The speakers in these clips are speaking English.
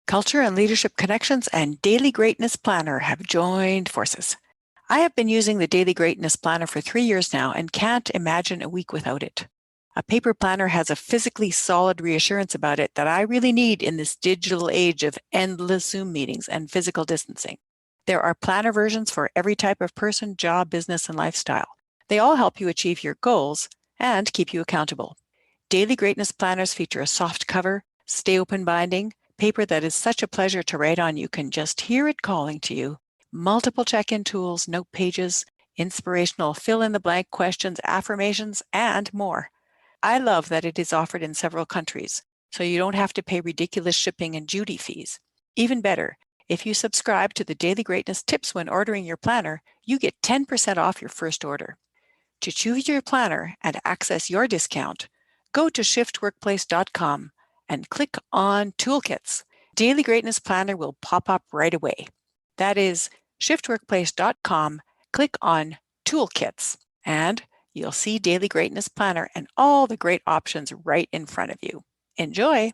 Culture and Leadership Connections and Daily Greatness Planner have joined forces. I have been using the Daily Greatness Planner for 3 years now and can't imagine a week without it. A paper planner has a physically solid reassurance about it that I really need in this digital age of endless Zoom meetings and physical distancing. There are planner versions for every type of person, job, business, and lifestyle. They all help you achieve your goals and keep you accountable. Daily Greatness Planners feature a soft cover, stay open binding, paper that is such a pleasure to write on you can just hear it calling to you, multiple check-in tools, note pages, inspirational fill-in-the-blank questions, affirmations, and more. I love that it is offered in several countries, so you don't have to pay ridiculous shipping and duty fees. Even better, if you subscribe to the Daily Greatness tips when ordering your planner, you get 10% off your first order. To choose your planner and access your discount, go to shiftworkplace.com and click on Toolkits. Daily Greatness Planner will pop up right away. That is shiftworkplace.com, click on Toolkits, and you'll see Daily Greatness Planner and all the great options right in front of you. Enjoy!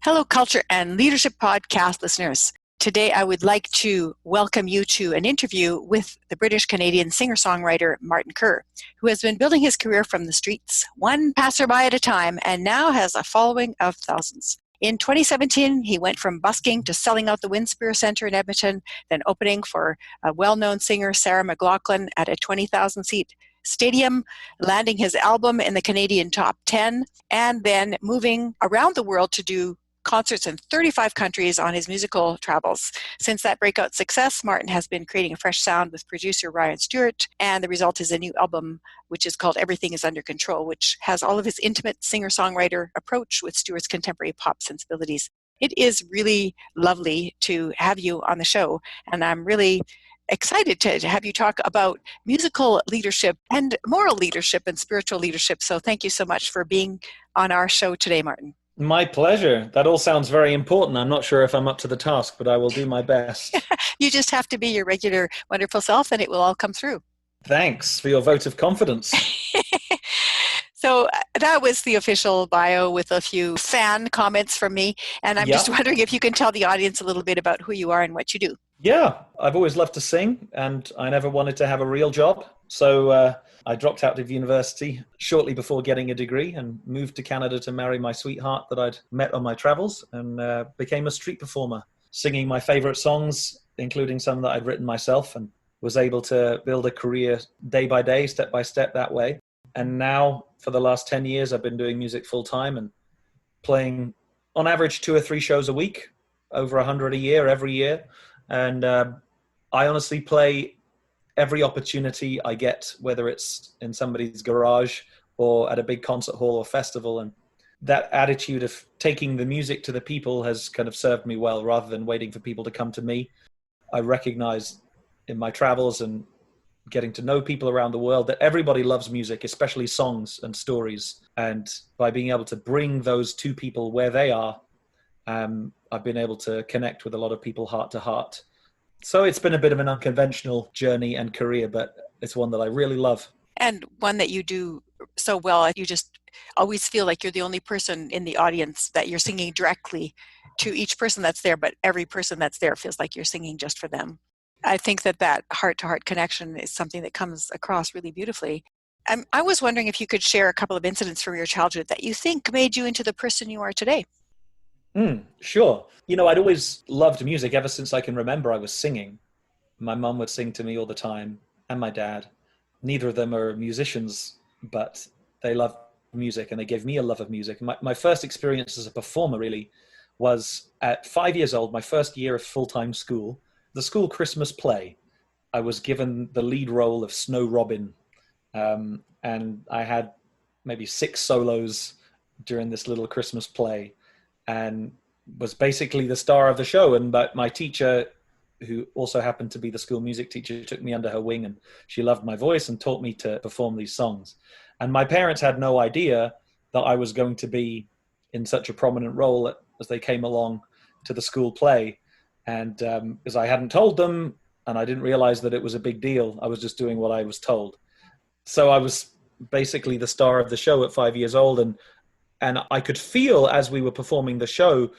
Hello, Culture and Leadership Podcast listeners. Today, I would like to welcome you to an interview with the British-Canadian singer-songwriter Martin Kerr, who has been building his career from the streets, one passerby at a time, and now has a following of thousands. In 2017, he went from busking to selling out the Winspear Centre in Edmonton, then opening for a well-known singer, Sarah McLachlan, at a 20,000-seat stadium, landing his album in the Canadian top 10, and then moving around the world to do concerts in 35 countries on his musical travels. Since that breakout success, Martin has been creating a fresh sound with producer Ryan Stewart, and the result is a new album which is called Everything is Under Control, which has all of his intimate singer-songwriter approach with Stewart's contemporary pop sensibilities. It is really lovely to have you on the show, and I'm really excited to have you talk about musical leadership and moral leadership and spiritual leadership. So thank you so much for being on our show today, Martin. My pleasure. That all sounds very important. I'm not sure if I'm up to the task, but I will do my best. You just have to be your regular, wonderful self, and it will all come through. Thanks for your vote of confidence. So that was the official bio with a few fan comments from me. And I'm just wondering if you can tell the audience a little bit about who you are and what you do. Yeah, I've always loved to sing, and I never wanted to have a real job. So I dropped out of university shortly before getting a degree and moved to Canada to marry my sweetheart that I'd met on my travels, and became a street performer, singing my favorite songs, including some that I'd written myself, and was able to build a career day by day, step by step that way. And now for the last 10 years, I've been doing music full time and playing on average 2 or 3 shows a week, over 100 a year, every year. And I honestly play every opportunity I get, whether it's in somebody's garage or at a big concert hall or festival. And that attitude of taking the music to the people has kind of served me well, rather than waiting for people to come to me. I recognize in my travels and getting to know people around the world that everybody loves music, especially songs and stories. And by being able to bring those to people where they are, I've been able to connect with a lot of people heart to heart. So it's been a bit of an unconventional journey and career, but it's one that I really love. And one that you do so well. You just always feel like you're the only person in the audience, that you're singing directly to each person that's there, but every person that's there feels like you're singing just for them. I think that heart-to-heart connection is something that comes across really beautifully. I was wondering if you could share a couple of incidents from your childhood that you think made you into the person you are today. Sure. I'd always loved music ever since I can remember. I was singing. My mum would sing to me all the time, and my dad. Neither of them are musicians, but they love music, and they gave me a love of music. My first experience as a performer really was at 5 years old, my first year of full-time school, the school Christmas play. I was given the lead role of Snow Robin, and I had maybe 6 solos during this little Christmas play, and was basically the star of the show. And but my teacher, who also happened to be the school music teacher, took me under her wing, and she loved my voice and taught me to perform these songs. And my parents had no idea that I was going to be in such a prominent role as they came along to the school play. And because I hadn't told them, and I didn't realize that it was a big deal, I was just doing what I was told. So I was basically the star of the show at 5 years old. And I could feel as we were performing the show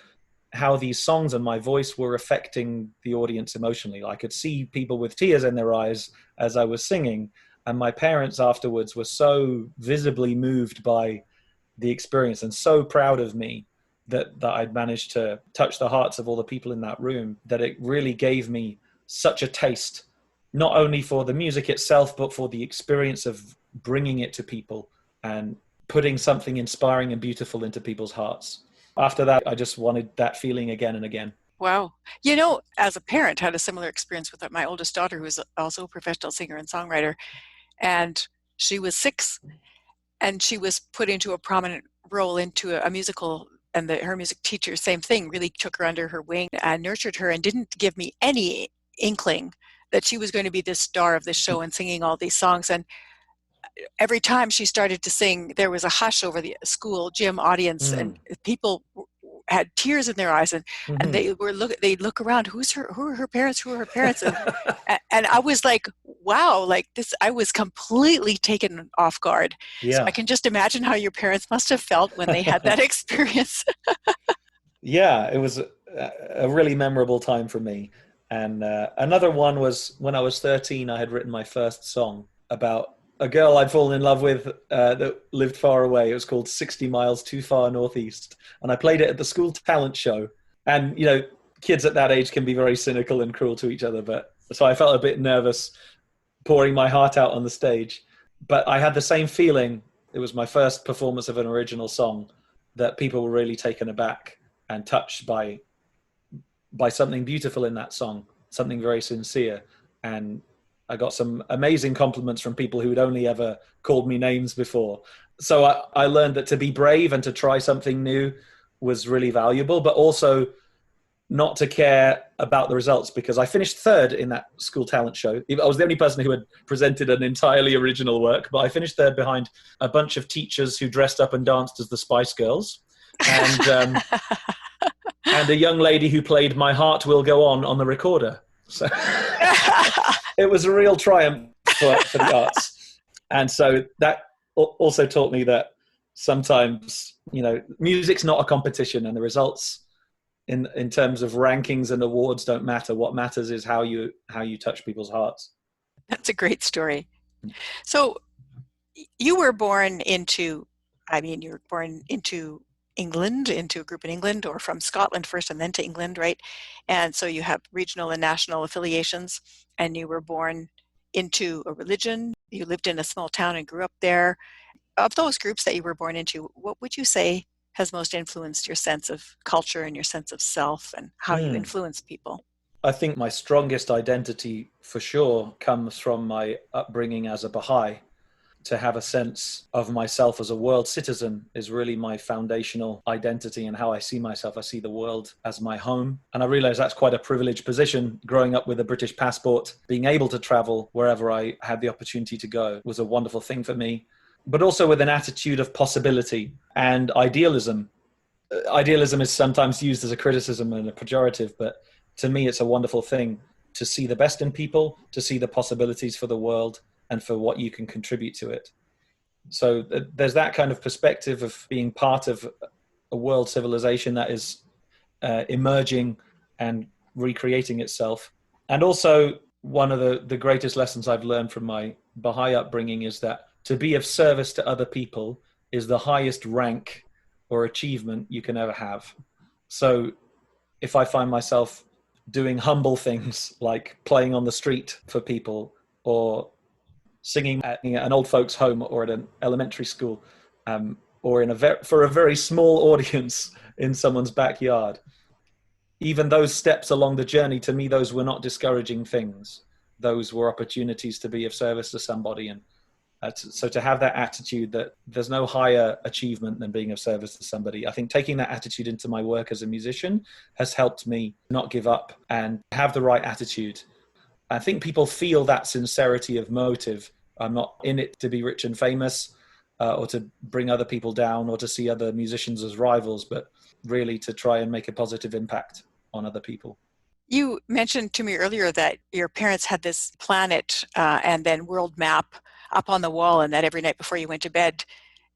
how these songs and my voice were affecting the audience emotionally. I could see people with tears in their eyes as I was singing. And my parents afterwards were so visibly moved by the experience and so proud of me that I'd managed to touch the hearts of all the people in that room, that it really gave me such a taste, not only for the music itself, but for the experience of bringing it to people and putting something inspiring and beautiful into people's hearts. After that, I just wanted that feeling again and again. Wow. As a parent, had a similar experience with my oldest daughter, who is also a professional singer and songwriter. And she was 6, and she was put into a prominent role into a musical, and her music teacher, same thing, really took her under her wing and nurtured her and didn't give me any inkling that she was going to be this star of this show and singing all these songs. And every time she started to sing, there was a hush over the school gym audience, and people had tears in their eyes, and they'd look around, who are her parents, and I was like, wow, like this, I was completely taken off guard. Yeah. So I can just imagine how your parents must have felt when they had that experience. Yeah, it was a really memorable time for me. And another one was when I was 13, I had written my first song about a girl I'd fallen in love with that lived far away. It was called 60 Miles Too Far Northeast. And I played it at the school talent show. And, kids at that age can be very cynical and cruel to each other. So I felt a bit nervous pouring my heart out on the stage. But I had the same feeling. It was my first performance of an original song, that people were really taken aback and touched by something beautiful in that song, something very sincere. And I got some amazing compliments from people who had only ever called me names before. So I learned that to be brave and to try something new was really valuable, but also not to care about the results, because I finished 3rd in that school talent show. I was the only person who had presented an entirely original work, but I finished 3rd behind a bunch of teachers who dressed up and danced as the Spice Girls. And and a young lady who played My Heart Will Go On the recorder. So it was a real triumph for the arts. And so that also taught me that sometimes, music's not a competition, and the results in terms of rankings and awards don't matter. What matters is how you touch people's hearts. That's a great story. So you were born into England, into a group in England, or from Scotland first and then to England, right? And so you have regional and national affiliations, and you were born into a religion. You lived in a small town and grew up there. Of those groups that you were born into, what would you say has most influenced your sense of culture and your sense of self and how you influence people? I think my strongest identity for sure comes from my upbringing as a Baha'i. To have a sense of myself as a world citizen is really my foundational identity and how I see myself. I see the world as my home. And I realize that's quite a privileged position. Growing up with a British passport, being able to travel wherever I had the opportunity to go was a wonderful thing for me, but also with an attitude of possibility and idealism. Idealism is sometimes used as a criticism and a pejorative, but to me, it's a wonderful thing to see the best in people, to see the possibilities for the world, and for what you can contribute to it. So there's that kind of perspective of being part of a world civilization that is emerging and recreating itself. And also one of the greatest lessons I've learned from my Baha'i upbringing is that to be of service to other people is the highest rank or achievement you can ever have. So if I find myself doing humble things like playing on the street for people, or singing at an old folks' home or at an elementary school, or for a very small audience in someone's backyard. Even those steps along the journey, to me, those were not discouraging things. Those were opportunities to be of service to somebody. And so to have that attitude that there's no higher achievement than being of service to somebody, I think taking that attitude into my work as a musician has helped me not give up and have the right attitude. I think people feel that sincerity of motive. I'm not in it to be rich and famous or to bring other people down or to see other musicians as rivals, but really to try and make a positive impact on other people. You mentioned to me earlier that your parents had this planet and then world map up on the wall, and that every night before you went to bed,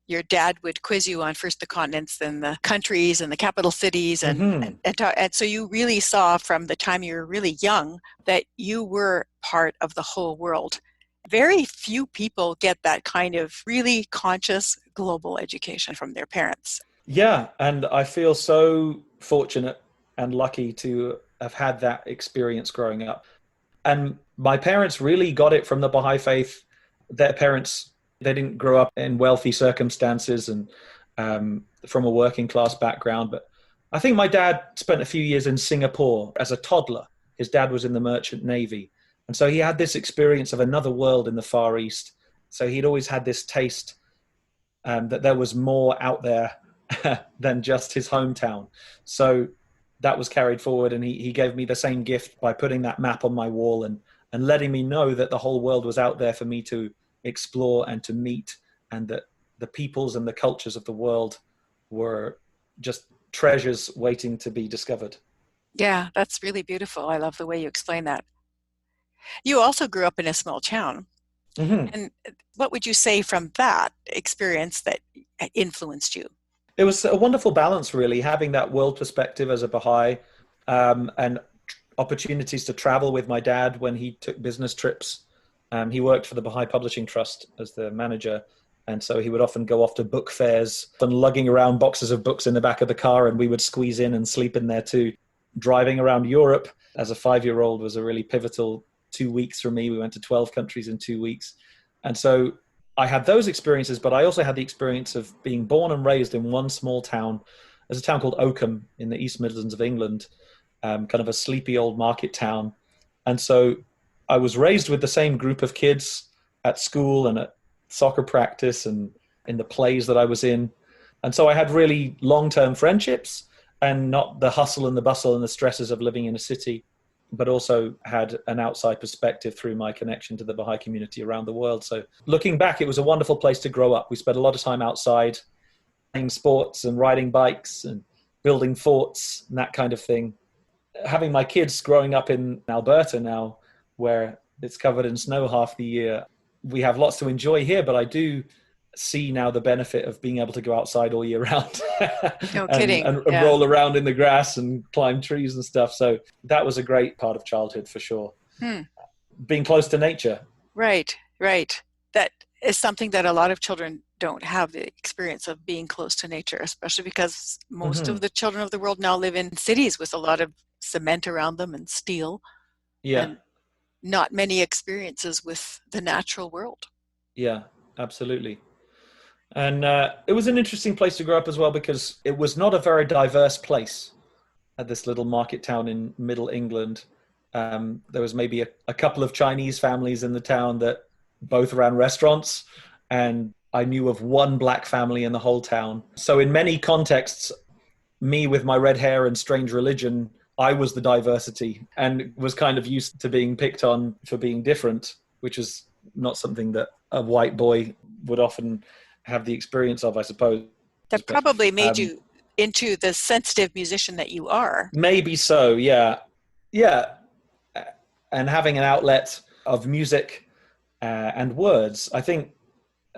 your dad would quiz you on first the continents, then the countries and the capital cities. Hmm. And so you really saw from the time you were really young that you were part of the whole world. Very few people get that kind of really conscious global education from their parents. Yeah, and I feel so fortunate and lucky to have had that experience growing up. And my parents really got it from the Baha'i faith. Their parents, they didn't grow up in wealthy circumstances and from a working class background. But I think my dad spent a few years in Singapore as a toddler. His dad was in the Merchant Navy. And so he had this experience of another world in the Far East. So he'd always had this taste that there was more out there than just his hometown. So that was carried forward, and he gave me the same gift by putting that map on my wall and letting me know that the whole world was out there for me to explore and to meet, and that the peoples and the cultures of the world were just treasures waiting to be discovered. Yeah, that's really beautiful. I love the way you explain that. You also grew up in a small town. Hmm. And what would you say from that experience that influenced you? It was a wonderful balance, really, having that world perspective as a Baha'i, and opportunities to travel with my dad when he took business trips. He worked for the Baha'i Publishing Trust as the manager. And so he would often go off to book fairs and lugging around boxes of books in the back of the car, and we would squeeze in and sleep in there too. Driving around Europe as a 5-year-old was a really pivotal 2 weeks for me. We went to 12 countries in 2 weeks. And so I had those experiences, but I also had the experience of being born and raised in one small town. There's a town called Oakham in the East Midlands of England, kind of a sleepy old market town. And so I was raised with the same group of kids at school and at soccer practice and in the plays that I was in. And so I had really long-term friendships and not the hustle and the bustle and the stresses of living in a city, but also had an outside perspective through my connection to the Baha'i community around the world. So looking back, it was a wonderful place to grow up. We spent a lot of time outside playing sports and riding bikes and building forts and that kind of thing. Having my kids growing up in Alberta now, where it's covered in snow half the year, we have lots to enjoy here, but I do see now the benefit of being able to go outside all year round No and, kidding. and, and Yeah. roll around in the grass and climb trees and stuff. So that was a great part of childhood for sure. Hmm. Being close to nature. Right, right. That is something that a lot of children don't have the experience of being close to nature, especially because most Hmm. of the children of the world now live in cities with a lot of cement around them and steel, Yeah, and not many experiences with the natural world. yeah, absolutely. And it was an interesting place to grow up as well because it was not a very diverse place at this little market town in Middle England. There was maybe a couple of Chinese families in the town that both ran restaurants, and I knew of one black family in the whole town. So in many contexts, me with my red hair and strange religion, I was the diversity and was kind of used to being picked on for being different, which is not something that a white boy would often have the experience of, I suppose. That But probably made you into the sensitive musician that you are. maybe so, yeah. Yeah. And having an outlet of music and words. I think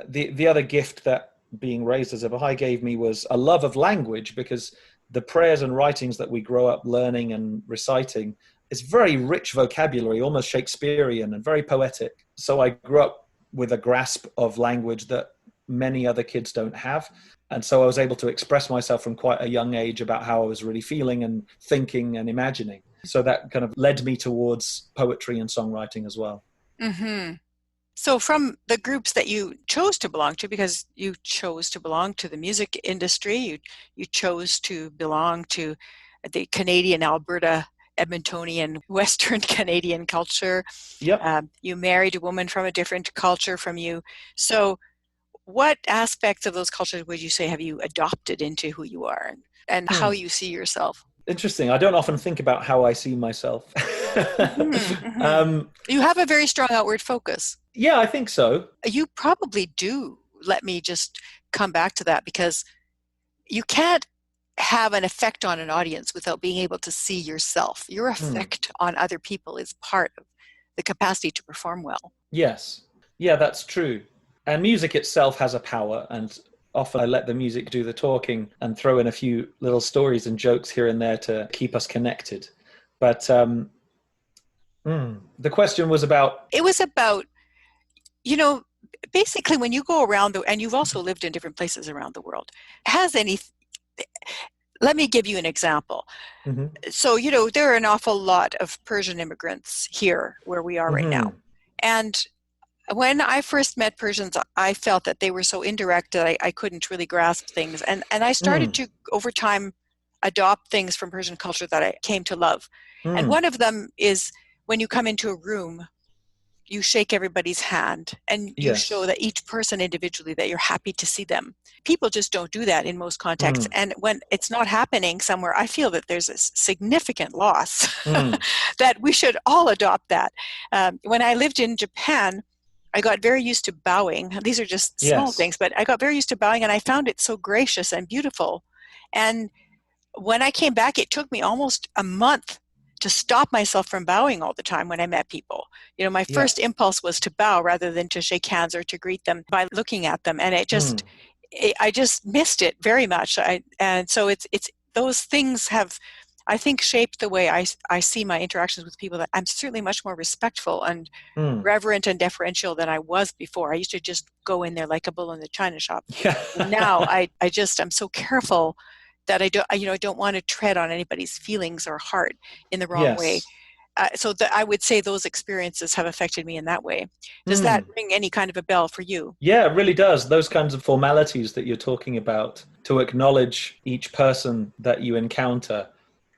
the other gift that being raised as a Baha'i gave me was a love of language, because the prayers and writings that we grow up learning and reciting is very rich vocabulary, almost Shakespearean and very poetic. So I grew up with a grasp of language that many other kids don't have. And so I was able to express myself from quite a young age about how I was really feeling and thinking and imagining. So that kind of led me towards poetry and songwriting as well. Mm-hmm. So from the groups that you chose to belong to, because you chose to belong to the music industry, you chose to belong to the Canadian Alberta, Edmontonian, Western Canadian culture. Yep. You married a woman from a different culture from you. So what aspects of those cultures would you say have you adopted into who you are and how you see yourself? Interesting. I don't often think about how I see myself. Mm-hmm, mm-hmm. You have a very strong outward focus. Yeah, I think so. You probably do. Let me just come back to that, because you can't have an effect on an audience without being able to see yourself. Your effect on other people is part of the capacity to perform well. Yes. Yeah, that's true. And music itself has a power, and often I let the music do the talking and throw in a few little stories and jokes here and there to keep us connected. But the question was about. It was about, you know, basically when you go around and you've also lived in different places around the world, has any, let me give you an example. Mhm, So, there are an awful lot of Persian immigrants here where we are right now. mhm, And when I first met Persians, I felt that they were so indirect that I couldn't really grasp things. And I started mm, to, over time, adopt things from Persian culture that I came to love. And mm. one of them is when you come into a room, you shake everybody's hand and you show Yes. that each person individually that you're happy to see them. People just don't do that in most contexts. Mm, And when it's not happening somewhere, I feel that there's a significant loss mm. that we should all adopt that. When I lived in Japan, I got very used to bowing. These are just small Yes. things, but I got very used to bowing and I found it so gracious and beautiful. And when I came back, it took me almost a month to stop myself from bowing all the time when I met people. My Yeah. first impulse was to bow rather than to shake hands or to greet them by looking at them. And Mm. I just missed it very much. And so it's those things have, I think, shaped the way I see my interactions with people, that I'm certainly much more respectful and Mm. reverent and deferential than I was before. I used to just go in there like a bull in the china shop. And now Yeah. I'm so careful that I don't want to tread on anybody's feelings or heart in the wrong way. Yes. So that I would say those experiences have affected me in that way. Does that Mm. ring any kind of a bell for you? Yeah, it really does. Those kinds of formalities that you're talking about to acknowledge each person that you encounter,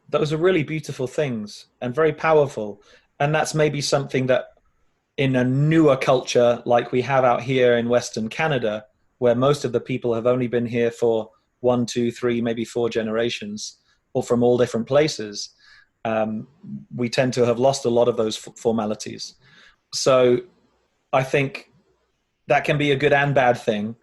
those are really beautiful things and very powerful. And that's maybe something that in a newer culture like we have out here in Western Canada, where most of the people have only been here for one, two, three, maybe four generations, or from all different places, we tend to have lost a lot of those formalities. So I think that can be a good and bad thing.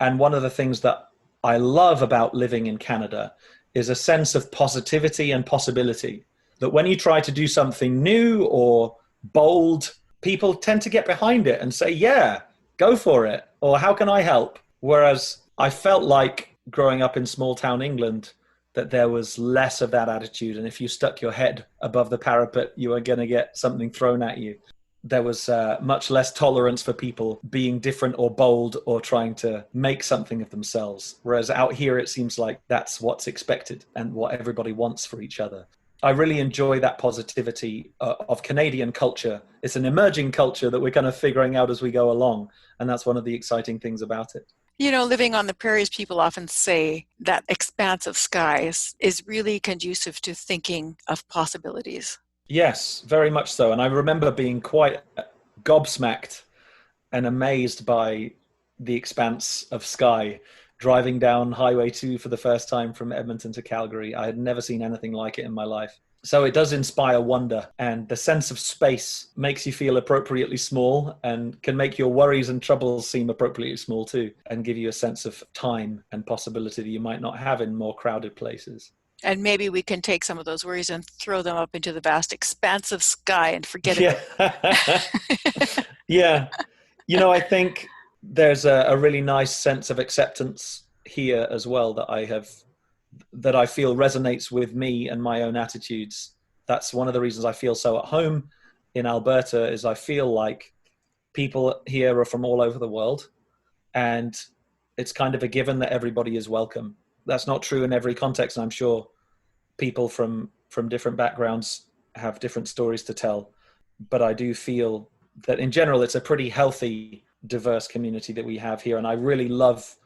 And one of the things that I love about living in Canada is a sense of positivity and possibility. That when you try to do something new or bold, people tend to get behind it and say, yeah, go for it. Or how can I help? Whereas I felt like growing up in small town England, that there was less of that attitude. And if you stuck your head above the parapet, you were going to get something thrown at you. There was much less tolerance for people being different or bold or trying to make something of themselves. Whereas out here, it seems like that's what's expected and what everybody wants for each other. I really enjoy that positivity of Canadian culture. It's an emerging culture that we're kind of figuring out as we go along. And that's one of the exciting things about it. Living on the prairies, people often say that expanse of skies is really conducive to thinking of possibilities. Yes, very much so. And I remember being quite gobsmacked and amazed by the expanse of sky driving down Highway 2 for the first time from Edmonton to Calgary. I had never seen anything like it in my life. So it does inspire wonder, and the sense of space makes you feel appropriately small and can make your worries and troubles seem appropriately small too, and give you a sense of time and possibility that you might not have in more crowded places. And maybe we can take some of those worries and throw them up into the vast expanse of sky and forget Yeah. about it. Yeah. I think there's a really nice sense of acceptance here as well that I feel resonates with me and my own attitudes. That's one of the reasons I feel so at home in Alberta, is I feel like people here are from all over the world, and it's kind of a given that everybody is welcome. That's not true in every context. I'm sure people from different backgrounds have different stories to tell, but I do feel that in general it's a pretty healthy, diverse community that we have here, and I really love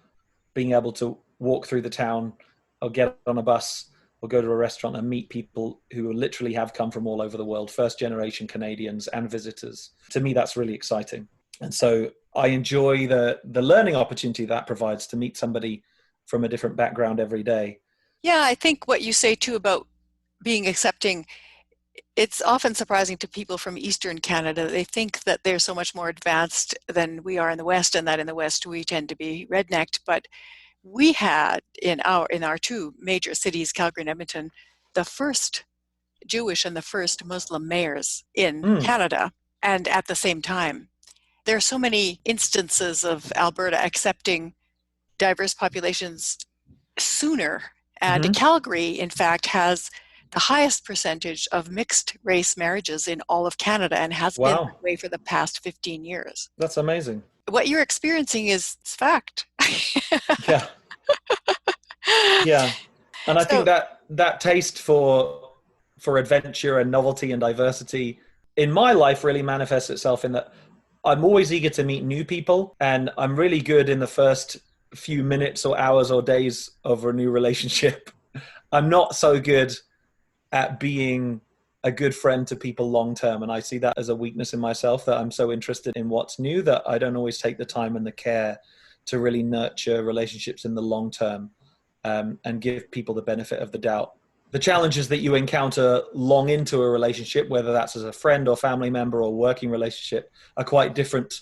being able to walk through the town or get on a bus or go to a restaurant and meet people who literally have come from all over the world, first generation Canadians and visitors. To me, that's really exciting. And so I enjoy the learning opportunity that provides to meet somebody from a different background every day. Yeah, I think what you say too about being accepting, it's often surprising to people from Eastern Canada. They think that they're so much more advanced than we are in the West, and that in the West we tend to be rednecked. But we had in our two major cities, Calgary and Edmonton, the first Jewish and the first Muslim mayors in Mm, Canada, and at the same time. there are so many instances of Alberta accepting diverse populations sooner. And Hmm. Calgary, in fact, has the highest percentage of mixed race marriages in all of Canada and has been Wow, that way for the past 15 years. that's amazing. What you're experiencing is fact. Yeah, yeah. And I think So, that taste for adventure and novelty and diversity in my life really manifests itself in that I'm always eager to meet new people, and I'm really good in the first few minutes or hours or days of a new relationship. I'm not so good at being a good friend to people long term, and I see that as a weakness in myself, that I'm so interested in what's new that I don't always take the time and the care to really nurture relationships in the long term, and give people the benefit of the doubt. The challenges that you encounter long into a relationship, whether that's as a friend or family member or working relationship, are quite different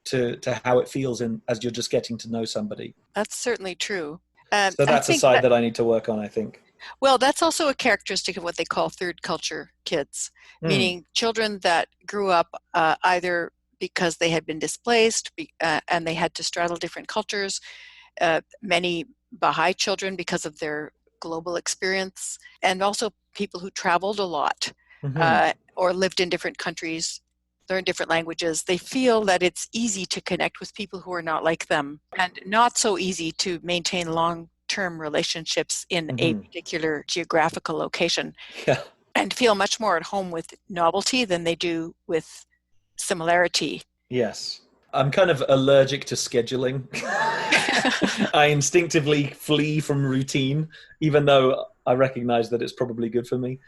to how it feels as you're just getting to know somebody. that's certainly true. So I that's a think side that, that I need to work on, I think. well, that's also a characteristic of what they call third culture kids, Mm, meaning children that grew up either because they had been displaced and they had to straddle different cultures, many Baha'i children because of their global experience, and also people who traveled a lot hmm. or lived in different countries, learned different languages. They feel that it's easy to connect with people who are not like them and not so easy to maintain long-term relationships in a Hmm. particular geographical location, Yeah. and feel much more at home with novelty than they do with similarity. Yes. I'm kind of allergic to scheduling. I instinctively flee from routine, even though I recognize that it's probably good for me.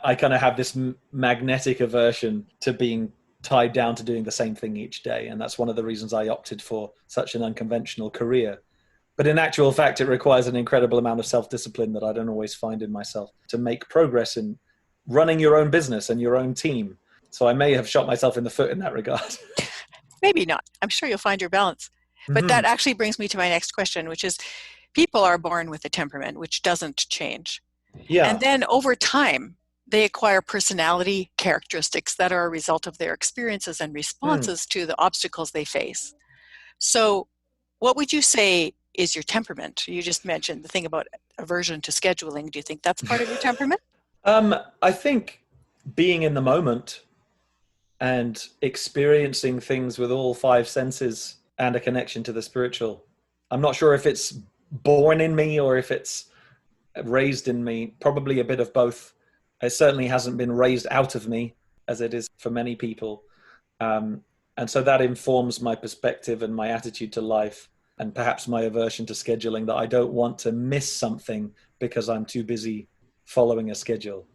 I kind of have this magnetic aversion to being tied down to doing the same thing each day. And that's one of the reasons I opted for such an unconventional career. But in actual fact, it requires an incredible amount of self-discipline that I don't always find in myself to make progress in running your own business and your own team. So I may have shot myself in the foot in that regard. Maybe not. I'm sure you'll find your balance. But that Hmm. actually brings me to my next question, which is people are born with a temperament which doesn't change. And Yeah. then over time, they acquire personality characteristics that are a result of their experiences and Hmm. responses to the obstacles they face. So, what would you say is your temperament? You just mentioned the thing about aversion to scheduling. Do you think that's part of your temperament? I think being in the moment and experiencing things with all five senses and a connection to the spiritual. I'm not sure if it's born in me or if it's raised in me, probably a bit of both. It certainly hasn't been raised out of me as it is for many people. Um, and so that informs my perspective and my attitude to life, and perhaps my aversion to scheduling, that I don't want to miss something because I'm too busy following a schedule.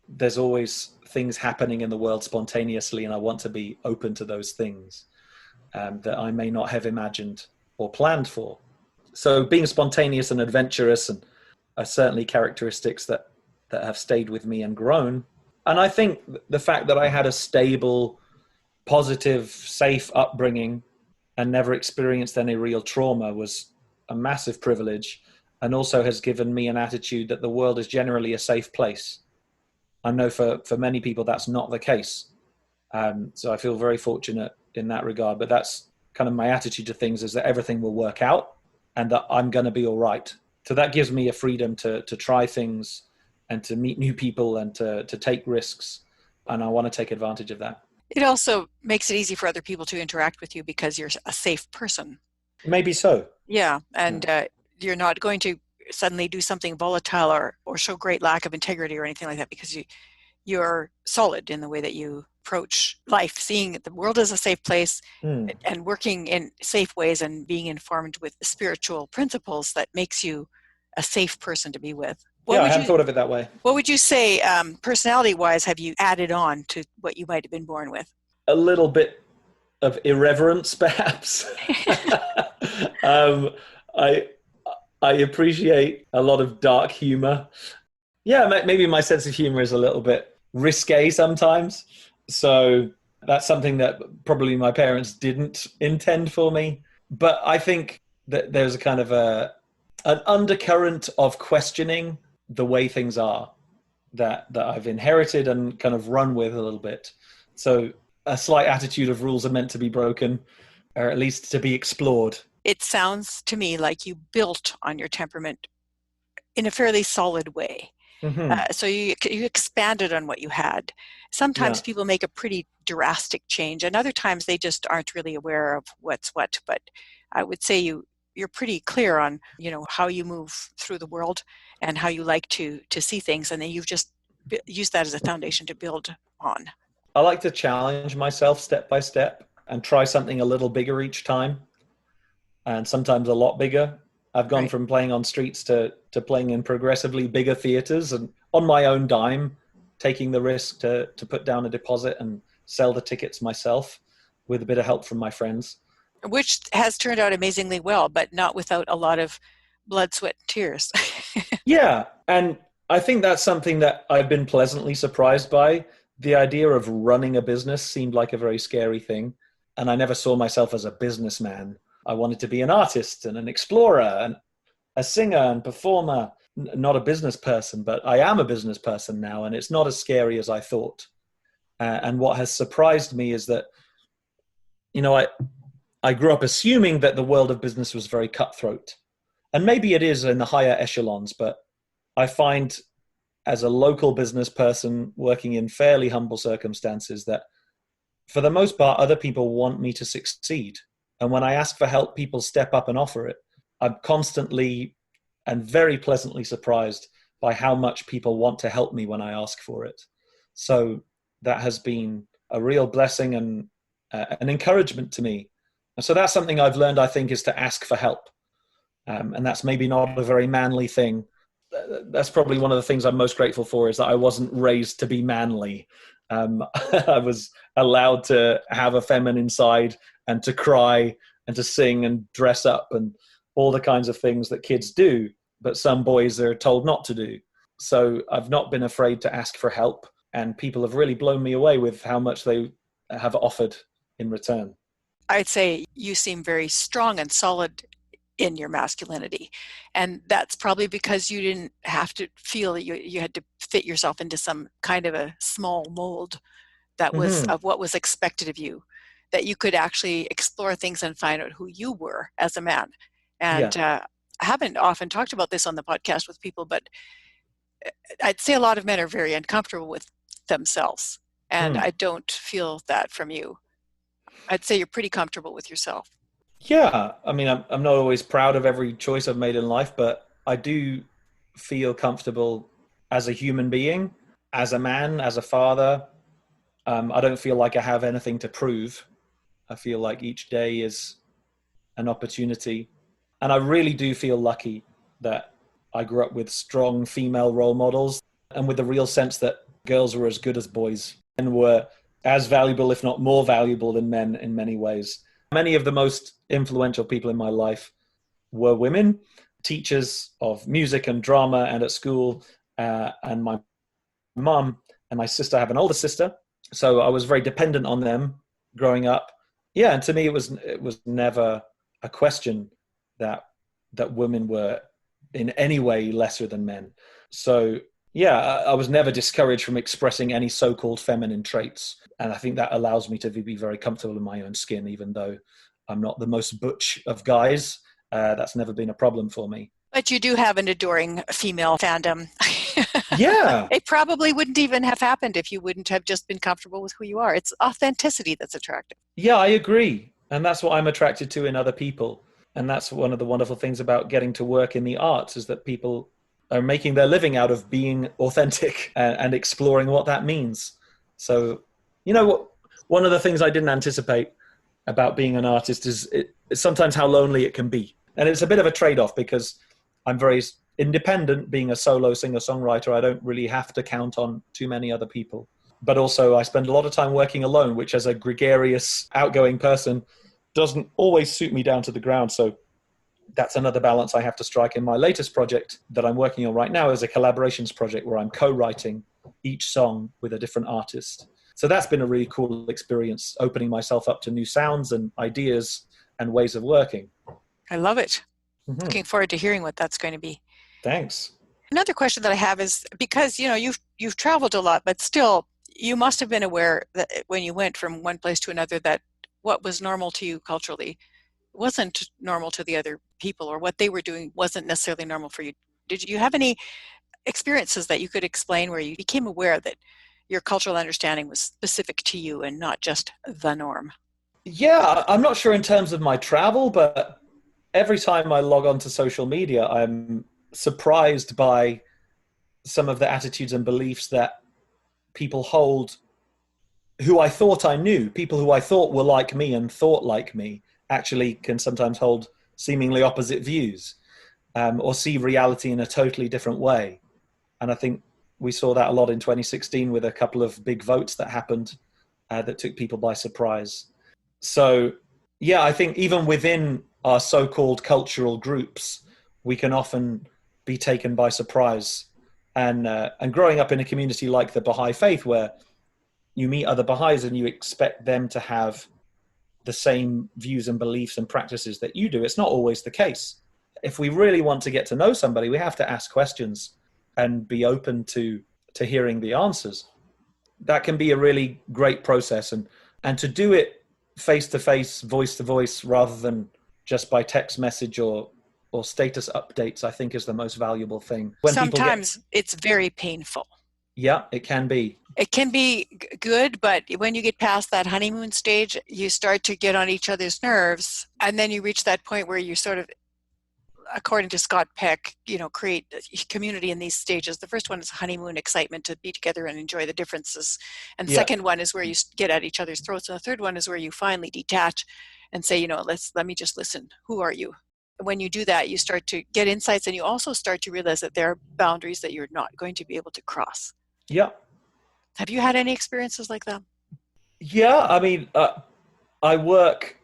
There's always things happening in the world spontaneously, and I want to be open to those things that I may not have imagined or planned for. So being spontaneous and adventurous and are certainly characteristics that have stayed with me and grown. And I think the fact that I had a stable, positive, safe upbringing and never experienced any real trauma was a massive privilege, and also has given me an attitude that the world is generally a safe place. I know for many people that's not the case. So I feel very fortunate in that regard. But that's kind of my attitude to things, is that everything will work out and that I'm going to be all right. So that gives me a freedom to try things and to meet new people and to take risks. And I want to take advantage of that. It also makes it easy for other people to interact with you because you're a safe person. Maybe so. Yeah, Yeah. and you're not going to suddenly do something volatile or show great lack of integrity or anything like that because you're solid in the way that you approach life, seeing the world as a safe place Hmm. and working in safe ways and being informed with spiritual principles that makes you a safe person to be with. What Yeah, I would hadn't you thought of it that way. what would you say personality-wise have you added on to what you might have been born with? A little bit of irreverence, perhaps. um, I I appreciate a lot of dark humor. Yeah, maybe my sense of humor is a little bit risque sometimes. So that's something that probably my parents didn't intend for me. But I think that there's a kind of an undercurrent of questioning the way things are that I've inherited and kind of run with a little bit. So a slight attitude of rules are meant to be broken, or at least to be explored. It sounds to me like you built on your temperament in a fairly solid way. Hmm. So you expanded on what you had. Sometimes Yeah. people make a pretty drastic change, and other times they just aren't really aware of what's what. But I would say you're pretty clear on how you move through the world and how you like to see things, and then you've just used that as a foundation to build on. I like to challenge myself step by step and try something a little bigger each time, and sometimes a lot bigger. I've gone Right. from playing on streets to playing in progressively bigger theaters and on my own dime, taking the risk to put down a deposit and sell the tickets myself with a bit of help from my friends. Which has turned out amazingly well, but not without a lot of blood, sweat, and tears. Yeah, and I think that's something that I've been pleasantly surprised by. The idea of running a business seemed like a very scary thing, and I never saw myself as a businessman. I wanted to be an artist and an explorer and a singer and performer, not a business person, but I am a business person now, and it's not as scary as I thought. And what has surprised me is that, I grew up assuming that the world of business was very cutthroat. And maybe it is in the higher echelons, but I find as a local business person working in fairly humble circumstances that for the most part, other people want me to succeed. And when I ask for help, people step up and offer it. I'm constantly and very pleasantly surprised by how much people want to help me when I ask for it. So that has been a real blessing and an encouragement to me. And so that's something I've learned, I think, is to ask for help. And that's maybe not a very manly thing. That's probably one of the things I'm most grateful for, is that I wasn't raised to be manly. I was allowed to have a feminine side and to cry and to sing and dress up and all the kinds of things that kids do, but some boys are told not to do. So I've not been afraid to ask for help, and people have really blown me away with how much they have offered in return. I'd say you seem very strong and solid in your masculinity. And that's probably because you didn't have to feel that you had to fit yourself into some kind of a small mold that was Mm-hmm. of what was expected of you, that you could actually explore things and find out who you were as a man. Yeah. And I haven't often talked about this on the podcast with people, but I'd say a lot of men are very uncomfortable with themselves. And Mm. I don't feel that from you. I'd say you're pretty comfortable with yourself. Yeah. I mean, I'm not always proud of every choice I've made in life, but I do feel comfortable as a human being, as a man, as a father. I don't feel like I have anything to prove. I feel like each day is an opportunity. And I really do feel lucky that I grew up with strong female role models and with the real sense that girls were as good as boys and were as valuable, if not more valuable than men in many ways. Many of the most influential people in my life were women, teachers of music and drama and at school, and my mum and my sister. I have an older sister, so I was very dependent on them growing up. Yeah, and to me, it was never a question that women were in any way lesser than men. So yeah, I was never discouraged from expressing any so-called feminine traits, and I think that allows me to be very comfortable in my own skin, even though I'm not the most butch of guys. That's never been a problem for me. But you do have an adoring female fandom. Yeah, It probably wouldn't even have happened if you wouldn't have just been comfortable with who you are. It's authenticity that's attractive. yeah, I agree. And that's what I'm attracted to in other people. And that's one of the wonderful things about getting to work in the arts, is that people are making their living out of being authentic and exploring what that means. So, one of the things I didn't anticipate about being an artist is it's sometimes how lonely it can be. And it's a bit of a trade-off because I'm very independent being a solo singer-songwriter. I don't really have to count on too many other people. But also I spend a lot of time working alone, which as a gregarious, outgoing person doesn't always suit me down to the ground. So that's another balance I have to strike. In my latest project that I'm working on right now is a collaborations project where I'm co-writing each song with a different artist. So that's been a really cool experience, opening myself up to new sounds and ideas and ways of working. I love it. Mm-hmm. Looking forward to hearing what that's going to be. Thanks. Another question that I have is, because you've traveled a lot, but still you must have been aware that when you went from one place to another, that what was normal to you culturally wasn't normal to the other people, or what they were doing wasn't necessarily normal for you. Did you have any experiences that you could explain where you became aware that your cultural understanding was specific to you and not just the norm? Yeah, I'm not sure in terms of my travel, but every time I log on to social media, I'm surprised by some of the attitudes and beliefs that people hold who I thought I knew, people who I thought were like me and thought like me, actually can sometimes hold seemingly opposite views, or see reality in a totally different way. And I think we saw that a lot in 2016 with a couple of big votes that happened that took people by surprise. So, yeah, I think even within our so-called cultural groups, we can often be taken by surprise. And growing up in a community like the Baha'i faith, where you meet other Baha'is and you expect them to have the same views and beliefs and practices that you do, it's not always the case. If we really want to get to know somebody, we have to ask questions and be open to hearing the answers. That can be a really great process, and to do it face to face, voice to voice, rather than just by text message or status updates, I think is the most valuable thing. When Sometimes it's very painful. Yeah, it can be. It can be good, but when you get past that honeymoon stage, you start to get on each other's nerves, and then you reach that point where you sort of, according to Scott Peck, create a community in these stages. The first one is honeymoon excitement, to be together and enjoy the differences. And the Yeah. second one is where you get at each other's throats. And the third one is where you finally detach and say, let me just listen. Who are you? When you do that, you start to get insights, and you also start to realize that there are boundaries that you're not going to be able to cross. Yeah. Have you had any experiences like that? Yeah, I mean, I work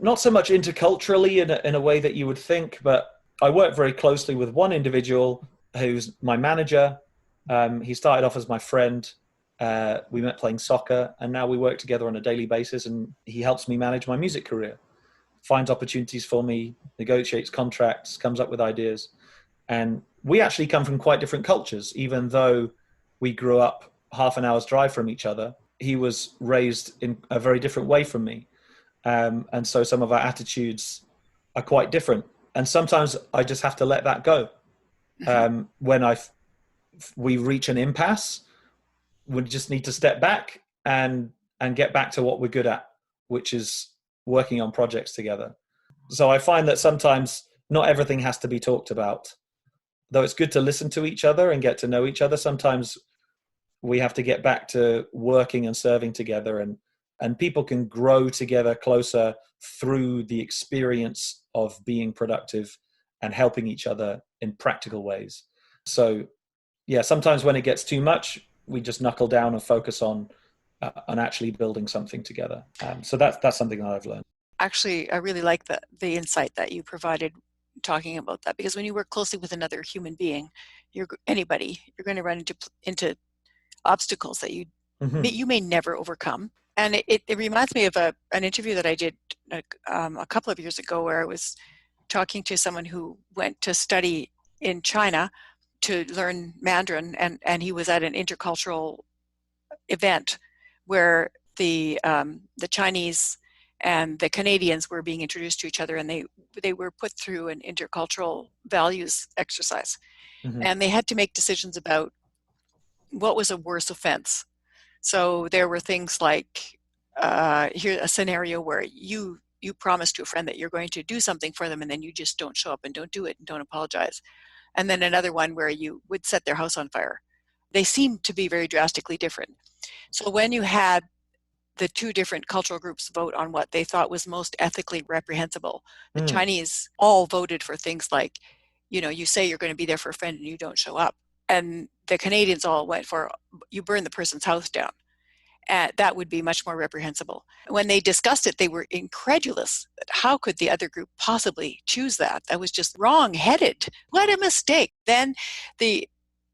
not so much interculturally in a way that you would think, but I work very closely with one individual who's my manager. He started off as my friend. We met playing soccer, and now we work together on a daily basis, and he helps me manage my music career, finds opportunities for me, negotiates contracts, comes up with ideas. And we actually come from quite different cultures, even though we grew up half an hour's drive from each other. He was raised in a very different way from me. And so some of our attitudes are quite different. And sometimes I just have to let that go. When we reach an impasse, we just need to step back and get back to what we're good at, which is working on projects together. So I find that sometimes not everything has to be talked about. Though it's good to listen to each other and get to know each other, sometimes we have to get back to working and serving together, and people can grow together closer through the experience of being productive and helping each other in practical ways. So yeah, sometimes when it gets too much, we just knuckle down and focus on actually building something together. So that's something that I've learned. Actually, I really like the insight that you provided talking about that, because when you work closely with another human being, you're going to run into obstacles that you may never overcome. And it reminds me of an interview that I did a couple of years ago, where I was talking to someone who went to study in China to learn Mandarin, and he was at an intercultural event where the Chinese and the Canadians were being introduced to each other, and they were put through an intercultural values exercise. And they had to make decisions about what was a worse offense. So there were things like, here's a scenario where you promise to a friend that you're going to do something for them, and then you just don't show up and don't do it and don't apologize. And then another one where you would set their house on fire. They seem to be very drastically different. So when you had the two different cultural groups vote on what they thought was most ethically reprehensible, the Chinese all voted for things like, you say you're going to be there for a friend and you don't show up. And the Canadians all went for, you burn the person's house down. And that would be much more reprehensible. When they discussed it, they were incredulous. How could the other group possibly choose that? That was just wrong-headed. What a mistake. Then the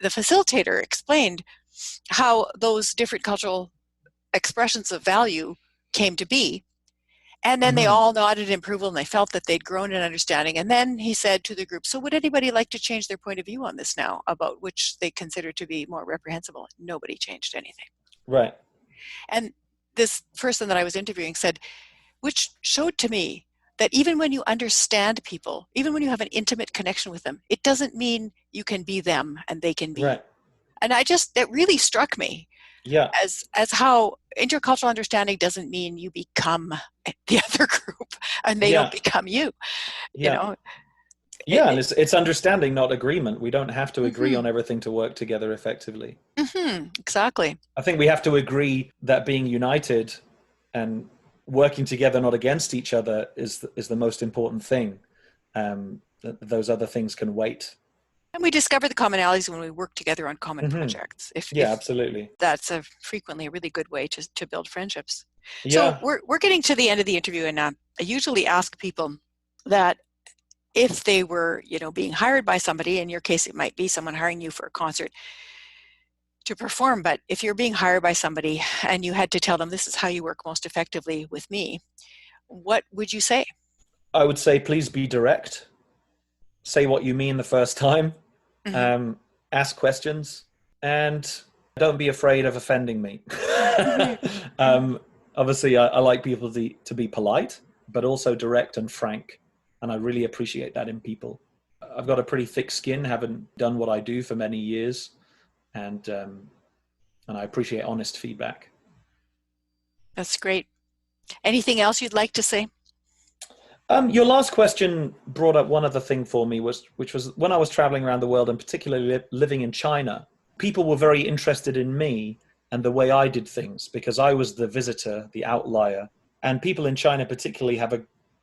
facilitator explained how those different cultural expressions of value came to be. And then they Hmm. all nodded in approval and they felt that they'd grown in understanding. And then he said to the group, so would anybody like to change their point of view on this now about which they consider to be more reprehensible? Nobody changed anything. Right. And this person that I was interviewing said, which showed to me that even when you understand people, even when you have an intimate connection with them, it doesn't mean you can be them and they can be. Right. And that really struck me Yeah. as how intercultural understanding doesn't mean you become the other group and they Yeah. don't become you. You Yeah. know, Yeah, and it's understanding, not agreement. We don't have to agree on mm-hmm, everything to work together effectively. mm-hmm, exactly. I think we have to agree that being united and working together, not against each other, is the most important thing. Those other things can wait. And we discover the commonalities when we work together on common Hmm. projects. If Yeah, absolutely. that's frequently a really good way to build friendships. So Yeah. we're getting to the end of the interview, and I usually ask people that if they were, being hired by somebody, in your case, it might be someone hiring you for a concert to perform, but if you're being hired by somebody and you had to tell them this is how you work most effectively with me, what would you say? I would say, please be direct. Say what you mean the first time. Mm-hmm. Um, Ask questions, and don't be afraid of offending me. Mm-hmm. Obviously, I like people to be polite, but also direct and frank. And I really appreciate that in people. I've got a pretty thick skin, having done what I do for many years, and I appreciate honest feedback. That's great. Anything else you'd like to say? Your last question brought up one other thing for me, which was when I was traveling around the world, and particularly living in China, people were very interested in me and the way I did things, because I was the visitor, the outlier. And people in China particularly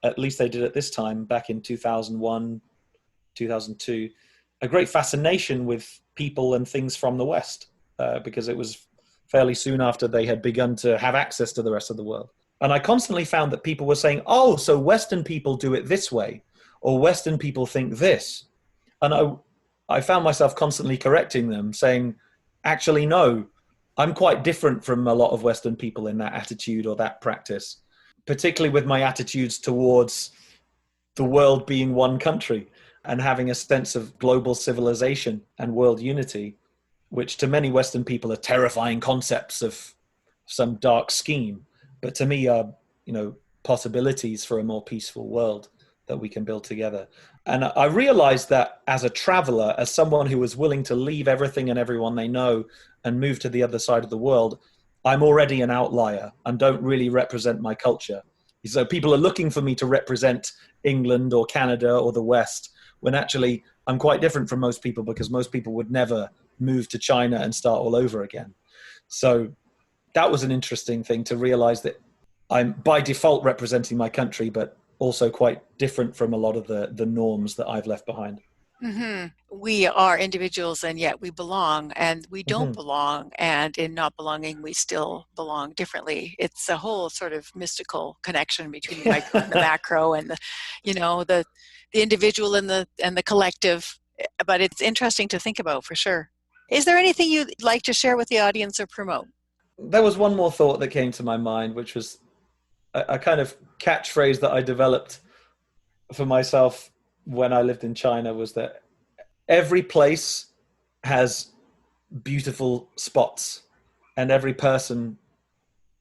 at least they did at this time, back in 2001, 2002, a great fascination with people and things from the West, because it was fairly soon after they had begun to have access to the rest of the world. And I constantly found that people were saying, oh, so Western people do it this way, or Western people think this. And I found myself constantly correcting them, saying, actually, no, I'm quite different from a lot of Western people in that attitude or that practice, particularly with my attitudes towards the world being one country and having a sense of global civilization and world unity, which to many Western people are terrifying concepts of some dark scheme, but to me are, possibilities for a more peaceful world that we can build together. And I realized that as a traveler, as someone who was willing to leave everything and everyone they know and move to the other side of the world, I'm already an outlier and don't really represent my culture. So people are looking for me to represent England or Canada or the West, when actually I'm quite different from most people, because most people would never move to China and start all over again. So that was an interesting thing to realize, that I'm by default representing my country, but also quite different from a lot of the norms that I've left behind. Mm-hmm. We are individuals and yet we belong, and we don't Mm-hmm. belong, and in not belonging we still belong differently. It's a whole sort of mystical connection between the micro and the macro, and the individual and the collective. But it's interesting to think about, for sure. Is there anything you'd like to share with the audience or promote? There was one more thought that came to my mind, which was a kind of catchphrase that I developed for myself when I lived in China, was that every place has beautiful spots, and every person,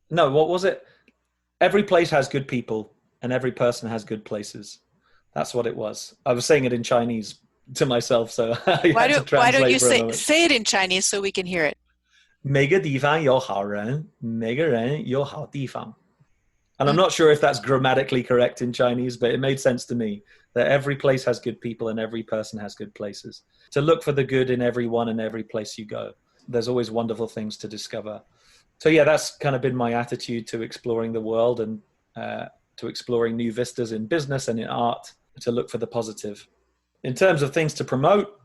no, what was it? Every place has good people and every person has good places. That's what it was. I was saying it in Chinese to myself, so I had to Why don't translate you for a moment. say it in Chinese so we can hear it? 每个地方有好人，每个人有好地方. And I'm Mm. not sure if that's grammatically correct in Chinese, but it made sense to me that every place has good people and every person has good places. To look for the good in everyone and every place you go. There's always wonderful things to discover. So yeah, that's kind of been my attitude to exploring the world, and to exploring new vistas in business and in art, to look for the positive. In terms of things to promote,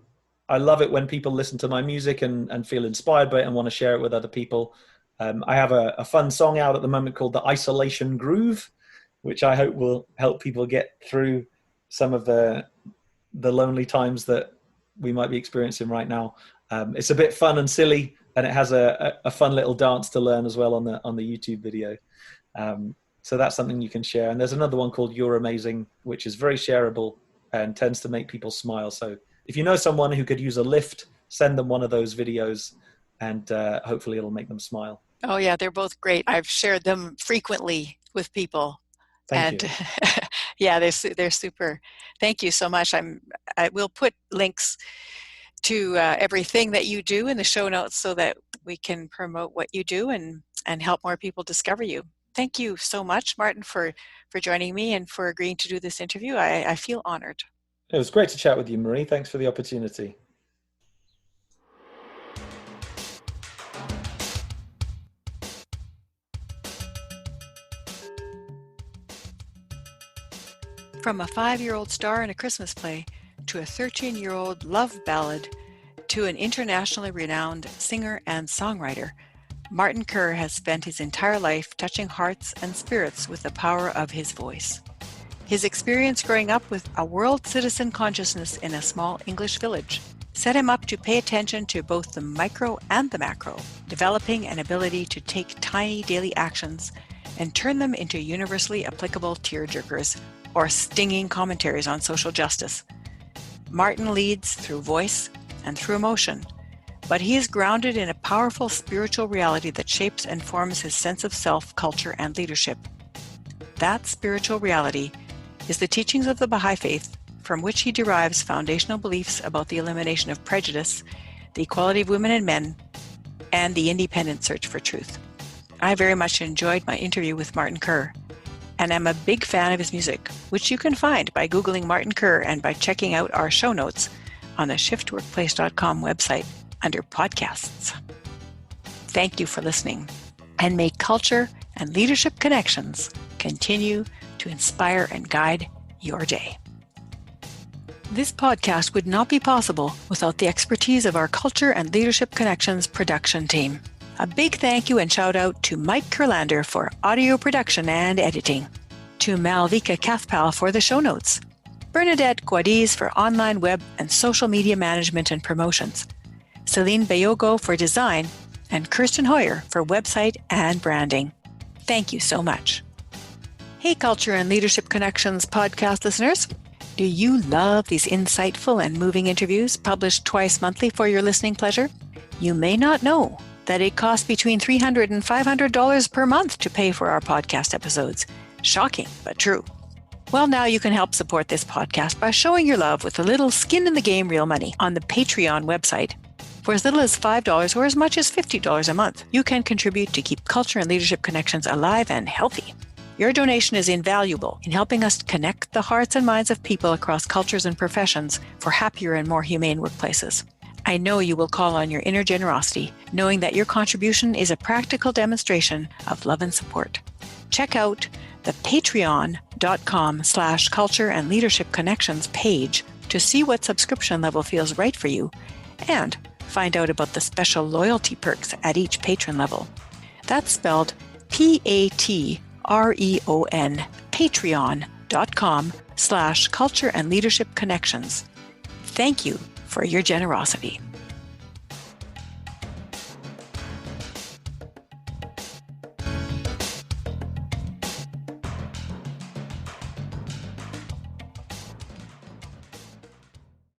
I love it when people listen to my music and feel inspired by it and want to share it with other people. I have a fun song out at the moment called The Isolation Groove, which I hope will help people get through some of the lonely times that we might be experiencing right now. It's a bit fun and silly, and it has a fun little dance to learn as well on the YouTube video. So that's something you can share. And there's another one called You're Amazing, which is very shareable and tends to make people smile. So if you know someone who could use a lift, send them one of those videos, and hopefully it'll make them smile. Oh yeah, they're both great. I've shared them frequently with people. Thank you. Yeah, they're super. Thank you so much. I will put links to everything that you do in the show notes so that we can promote what you do and help more people discover you. Thank you so much, Martin, for joining me and for agreeing to do this interview. I feel honored. It was great to chat with you, Marie. Thanks for the opportunity. From a 5-year-old star in a Christmas play to a 13-year-old love ballad to an internationally renowned singer and songwriter, Martin Kerr has spent his entire life touching hearts and spirits with the power of his voice. His experience growing up with a world citizen consciousness in a small English village set him up to pay attention to both the micro and the macro, developing an ability to take tiny daily actions and turn them into universally applicable tearjerkers or stinging commentaries on social justice. Martin leads through voice and through emotion, but he is grounded in a powerful spiritual reality that shapes and forms his sense of self, culture, and leadership. That spiritual reality is the teachings of the Baha'i Faith, from which he derives foundational beliefs about the elimination of prejudice, the equality of women and men, and the independent search for truth. I very much enjoyed my interview with Martin Kerr, and I'm a big fan of his music, which you can find by Googling Martin Kerr and by checking out our show notes on the shiftworkplace.com website under podcasts. Thank you for listening, and may culture and leadership connections continue to inspire and guide your day. This podcast would not be possible without the expertise of our Culture and Leadership Connections production team. A big thank you and shout out to Mike Kurlander for audio production and editing, to Malvika Kathpal for the show notes, Bernadette Guadiz for online web and social media management and promotions, Celine Bayogo for design, and Kirsten Hoyer for website and branding. Thank you so much. Hey, Culture and Leadership Connections podcast listeners. Do you love these insightful and moving interviews published twice monthly for your listening pleasure? You may not know that it costs between $300 and $500 per month to pay for our podcast episodes. Shocking, but true. Well, now you can help support this podcast by showing your love with a little skin in the game real money on the Patreon website. For as little as $5 or as much as $50 a month, you can contribute to keep Culture and Leadership Connections alive and healthy. Your donation is invaluable in helping us connect the hearts and minds of people across cultures and professions for happier and more humane workplaces. I know you will call on your inner generosity, knowing that your contribution is a practical demonstration of love and support. Check out the patreon.com/culture and leadership connections page to see what subscription level feels right for you and find out about the special loyalty perks at each patron level. That's spelled Patreon, patreon.com/culture and leadership connections. Thank you for your generosity.